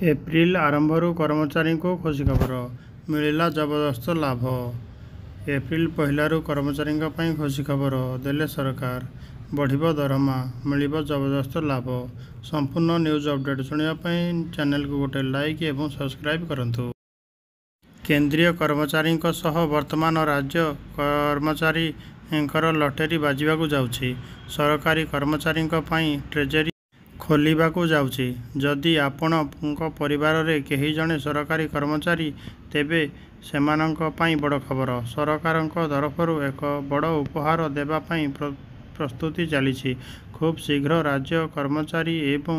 April आरंभରୁ कर्मचारीଙ୍କୁ खुशी खबर मिलिला जबरदस्त लाभ। एप्रिल पहिलाରୁ कर्मचारीଙ୍କ ପାଇଁ खुशी खबर देले सरकार। बढ़िबो दरमा, मिलिबो जबरदस्त लाभ। संपूर्ण न्यूज अपडेट सुनिया ପାଇଁ चैनल को गोटे लाइक एवं सब्सक्राइब करंतु। केंद्रीय कर्मचारीଙ୍କ सह वर्तमान राज्य कर्मचारीଙ୍କର लटेरी बाजिबाकू जाउछि। सरकारी कर्मचारीଙ୍କ ପାଇଁ ट्रेजरी खोलिबाकू जाउछि। जदि आपणଙ୍କ परिवार रे केही जणे सरकारी कर्मचारी तेबे सेमानଙ୍କ ପାଇଁ बड़ खबर। सरकारଙ୍କ तरफରୁ एक बड़ उपहार देबा ପାଇଁ प्रस्तुति चलिछि। खूब शीघ्र राज्य कर्मचारी एवं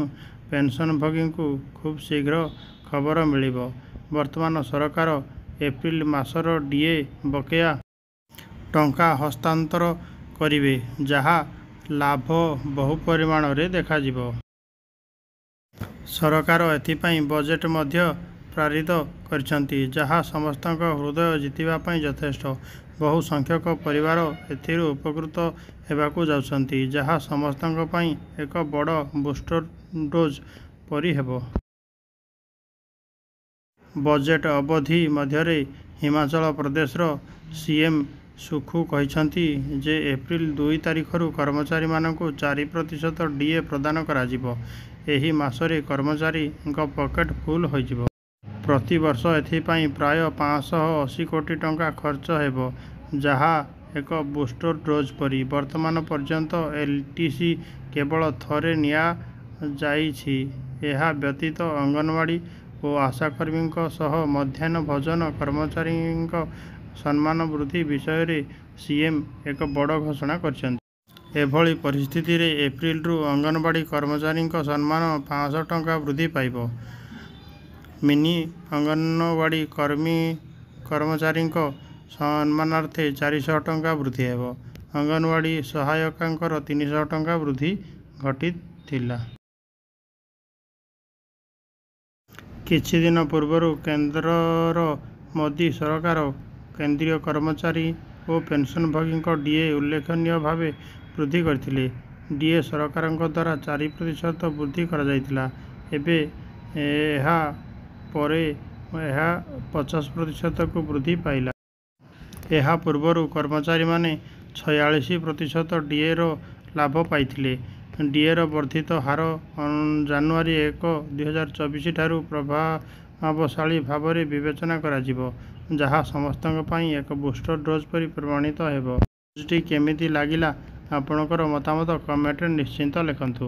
पेंशनभोगीଙ୍କୁ खूब शीघ्र खबर मिलिबो। वर्तमान सरकार एप्रिल मासर डीए बकेया टंका हस्तांतर करिवे, जहा लाभ बहु परिमाण रे देखा जिवो। सरकार एथिपाई बजेट मध्य पारित करछंती, जहा समस्तक हृदय जितिबा पाई यथेष्ट। बहु संख्यक परिवार एथिरु उपकृत हेबाकू जाउछंती, जहा समस्तक पाई एक बड़ बूस्टर डोज परि हेबो। बजेट अवधि मध्यरे हिमाचल प्रदेशर सीएम सुखू कहिछंती जे एप्रिल 2 तारिखरु कर्मचारी मानकू 4% डीए प्रदान कराजिबो। एही मासरे कर्मचारी पॉकेट फुल होइजिबो। प्रति वर्ष एथिपाई प्राय 580 कोटी टंका खर्च हेबो, जहा एक बूस्टर डोज परि। वर्तमान पर्यंत एलटीसी केवल थरे निया जाइछि। एहा व्यतीत अंगनवाड़ी और आशाकर्मी सह मध्याह्न भोजन कर्मचारी सम्मान वृद्धि विषय रे सीएम एक बड़ घोषणा करछंती। एभली परिस्थिति रे एप्रिल रु अंगनवाड़ी कर्मचारी सम्मान 500 टंका वृद्धि पाइबो। मिनी अंगनवाड़ी कर्मचारी सम्मानार्थे 400 टंका वृद्धि हेबो। अंगनवाड़ी सहायकांकर 300 टंका वृद्धि घटिथिला। किछि दिन पूर्वरु केंद्रर मोदी सरकार केंद्रीय कर्मचारी और पेंशनभोगी डीए उल्लेखनीय भावे वृद्धि करथिले। डीए सरकार द्वारा 4% वृद्धि करा जायतिला। एबे एहा परे एहा 50% को वृद्धि पाइला। एहा पूर्वरु कर्मचारी माने 46% डीए रो लाभ पाइथिले। डीए रो वर्धित हार जानुआरी 1, 2024 ठारू प्रभावशाली भावरे विवेचना कराजिबो, जहा समस्तक पाई एक बूस्टर डोज परि प्रमाणित हेबो। न्यूजटी केमिति लागिला आपणकर मतामत कमेंट रे निश्चिंत लिखंतु।